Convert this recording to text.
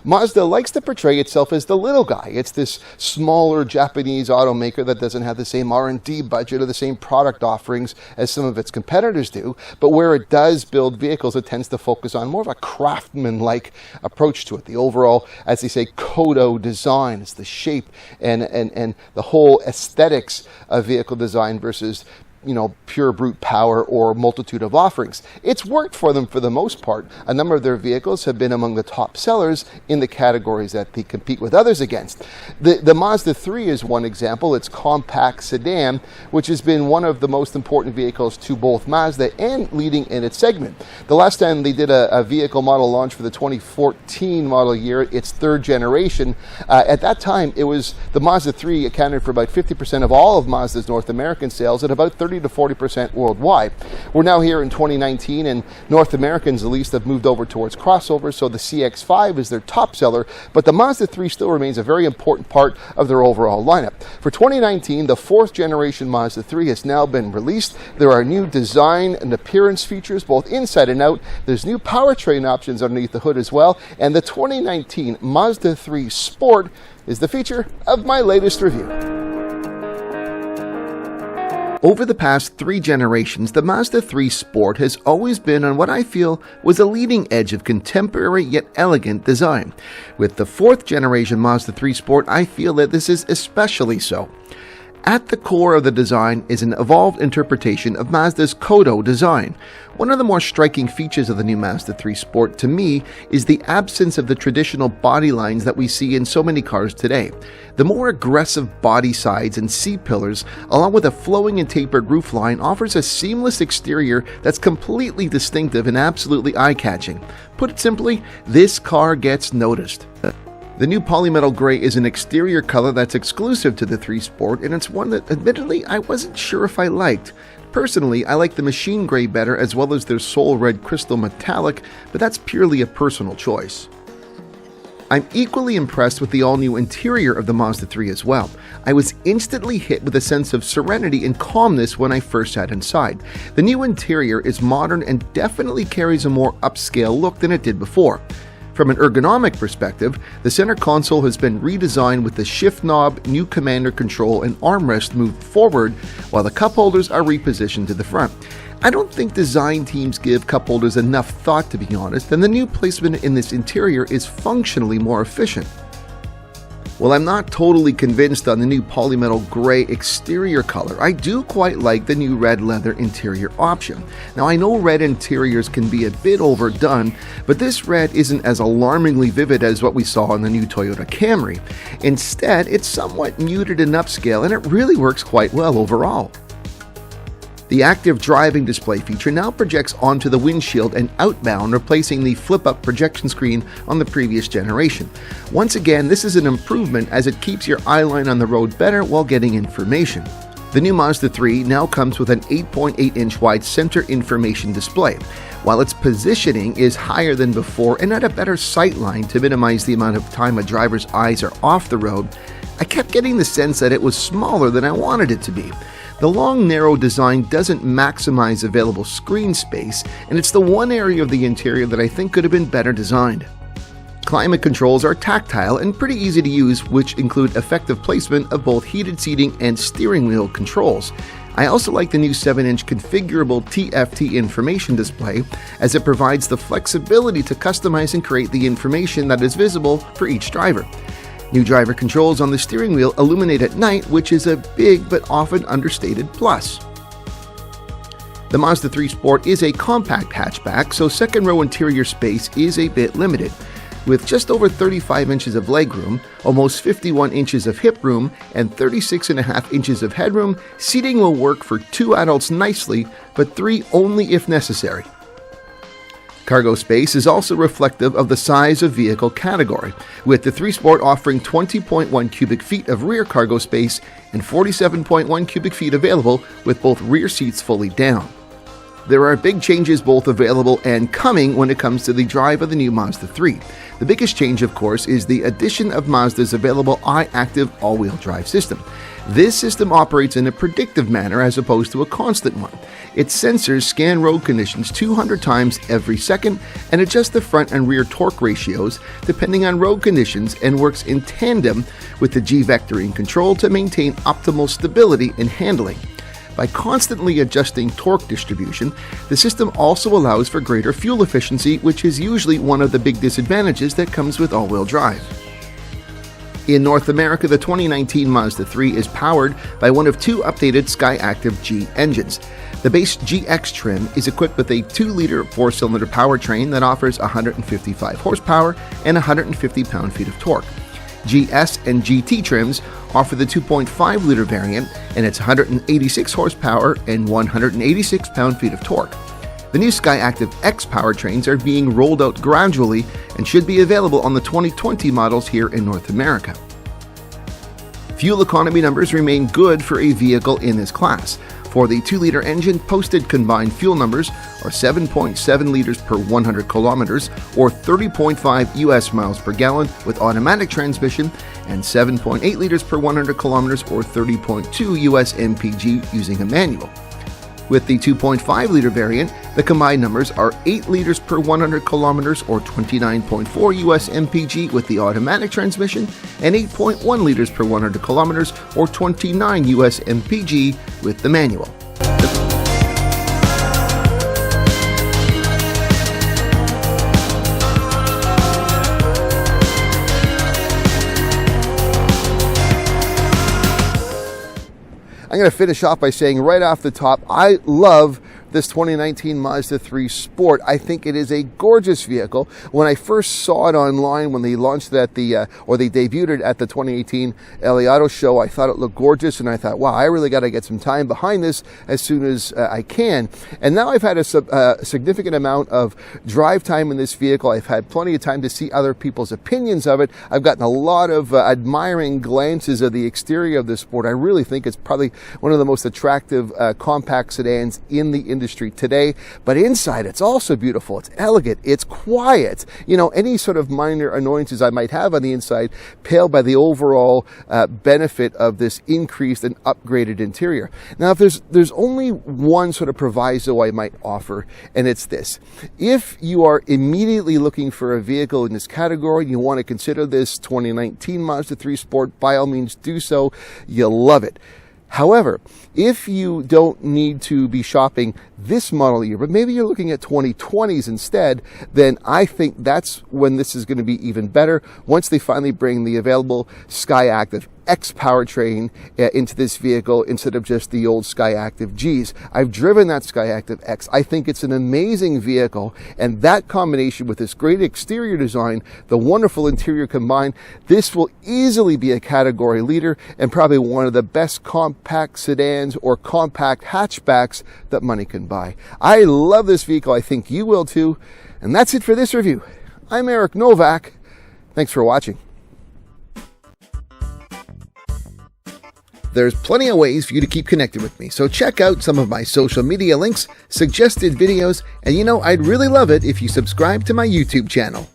Mazda likes to portray itself as the little guy. It's this smaller Japanese automaker that doesn't have the same R&D budget or the same product offerings as some of its competitors do, but where it does build vehicles, it tends to focus on more of a craftsman-like approach to it. The overall, as they say, Kodo design is the shape and the whole aesthetics of vehicle design versus pure brute power or multitude of offerings. It's worked for them for the most part. A number of their vehicles have been among the top sellers in the categories that they compete with others against. The Mazda 3 is one example. It's compact sedan, which has been one of the most important vehicles to both Mazda and leading in its segment. The last time they did a vehicle model launch for the 2014 model year, its third generation, at that time it was the Mazda 3 accounted for about 50% of all of Mazda's North American sales and about 30 to 40% worldwide. We're now here in 2019 and North Americans at least have moved over towards crossovers, so the CX-5 is their top seller, but the Mazda 3 still remains a very important part of their overall lineup. For 2019, the fourth generation Mazda 3 has now been released. There are new design and appearance features both inside and out. There's new powertrain options underneath the hood as well, and the 2019 Mazda 3 Sport is the feature of my latest review. Over the past 3 generations, the Mazda 3 Sport has always been on what I feel was a leading edge of contemporary yet elegant design. With the 4th generation Mazda 3 Sport, I feel that this is especially so. At the core of the design is an evolved interpretation of Mazda's Kodo design. One of the more striking features of the new Mazda 3 Sport to me is the absence of the traditional body lines that we see in so many cars today. The more aggressive body sides and C-pillars, along with a flowing and tapered roofline, offers a seamless exterior that's completely distinctive and absolutely eye-catching. Put it simply, this car gets noticed. The new polymetal gray is an exterior color that's exclusive to the 3 Sport, and it's one that admittedly I wasn't sure if I liked. Personally, I like the machine gray better as well as their soul red crystal metallic, but that's purely a personal choice. I'm equally impressed with the all-new interior of the Mazda 3 as well. I was instantly hit with a sense of serenity and calmness when I first sat inside. The new interior is modern and definitely carries a more upscale look than it did before. From an ergonomic perspective, the center console has been redesigned with the shift knob, new commander control, and armrest moved forward, while the cup holders are repositioned to the front. I don't think design teams give cup holders enough thought, to be honest, and the new placement in this interior is functionally more efficient. While I'm not totally convinced on the new polymetal gray exterior color, I do quite like the new red leather interior option. Now, I know red interiors can be a bit overdone, but this red isn't as alarmingly vivid as what we saw in the new Toyota Camry. Instead, it's somewhat muted and upscale, and it really works quite well overall. The active driving display feature now projects onto the windshield and outbound, replacing the flip-up projection screen on the previous generation. Once again, this is an improvement as it keeps your eye line on the road better while getting information. The new Mazda 3 now comes with an 8.8-inch wide center information display. While its positioning is higher than before and at a better sight line to minimize the amount of time a driver's eyes are off the road, I kept getting the sense that it was smaller than I wanted it to be. The long, narrow design doesn't maximize available screen space, and it's the one area of the interior that I think could have been better designed. Climate controls are tactile and pretty easy to use, which include effective placement of both heated seating and steering wheel controls. I also like the new 7-inch configurable TFT information display, as it provides the flexibility to customize and create the information that is visible for each driver. New driver controls on the steering wheel illuminate at night, which is a big but often understated plus. The Mazda 3 Sport is a compact hatchback, so second row interior space is a bit limited. With just over 35 inches of legroom, almost 51 inches of hip room, and 36.5 inches of headroom, seating will work for 2 adults nicely, but 3 only if necessary. Cargo space is also reflective of the size of vehicle category, with the 3 Sport offering 20.1 cubic feet of rear cargo space and 47.1 cubic feet available with both rear seats fully down. There are big changes both available and coming when it comes to the drive of the new Mazda 3. The biggest change, of course, is the addition of Mazda's available iActive all-wheel drive system. This system operates in a predictive manner as opposed to a constant one. Its sensors scan road conditions 200 times every second and adjust the front and rear torque ratios depending on road conditions, and works in tandem with the G-vectoring control to maintain optimal stability in handling. By constantly adjusting torque distribution, the system also allows for greater fuel efficiency, which is usually one of the big disadvantages that comes with all-wheel drive. In North America, the 2019 Mazda 3 is powered by one of two updated Skyactiv G engines. The base GX trim is equipped with a 2-liter 4-cylinder powertrain that offers 155 horsepower and 150 pound-feet of torque. GS and GT trims offer the 2.5-liter variant, and it's 186 horsepower and 186 pound-feet of torque. The new Skyactiv X powertrains are being rolled out gradually and should be available on the 2020 models here in North America. Fuel economy numbers remain good for a vehicle in this class. For the 2-liter engine, posted combined fuel numbers are 7.7 liters per 100 kilometers, or 30.5 US miles per gallon with automatic transmission, and 7.8 liters per 100 kilometers, or 30.2 US mpg using a manual. With the 2.5-liter variant, the combined numbers are 8 liters per 100 kilometers, or 29.4 US mpg with the automatic transmission, and 8.1 liters per 100 kilometers, or 29 US mpg with the manual. I'm going to finish off by saying right off the top, I love this 2019 Mazda 3 Sport. I think it is a gorgeous vehicle. When I first saw it online, when they launched it at they debuted it at the 2018 LA Auto Show, I thought it looked gorgeous, and I thought, wow, I really got to get some time behind this as soon as I can. And now I've had a significant amount of drive time in this vehicle. I've had plenty of time to see other people's opinions of it. I've gotten a lot of admiring glances of the exterior of this Sport. I really think it's probably one of the most attractive compact sedans in the industry today. But inside, it's also beautiful. It's elegant. It's quiet. You know, any sort of minor annoyances I might have on the inside pale by the overall benefit of this increased and upgraded interior. Now, if there's only one sort of proviso I might offer, and it's this. If you are immediately looking for a vehicle in this category, you want to consider this 2019 Mazda 3 Sport, by all means do so. You'll love it. However, if you don't need to be shopping this model year, but maybe you're looking at 2020s instead, then I think that's when this is going to be even better, once they finally bring the available Skyactiv X powertrain into this vehicle instead of just the old Skyactiv Gs. I've driven that Skyactiv X. I think it's an amazing vehicle, and that combination with this great exterior design, the wonderful interior combined, this will easily be a category leader and probably one of the best compact sedans or compact hatchbacks that money can buy. I love this vehicle. I think you will too. And that's it for this review. I'm Eric Novak. Thanks for watching. There's plenty of ways for you to keep connected with me, so check out some of my social media links, suggested videos, and I'd really love it if you subscribe to my YouTube channel.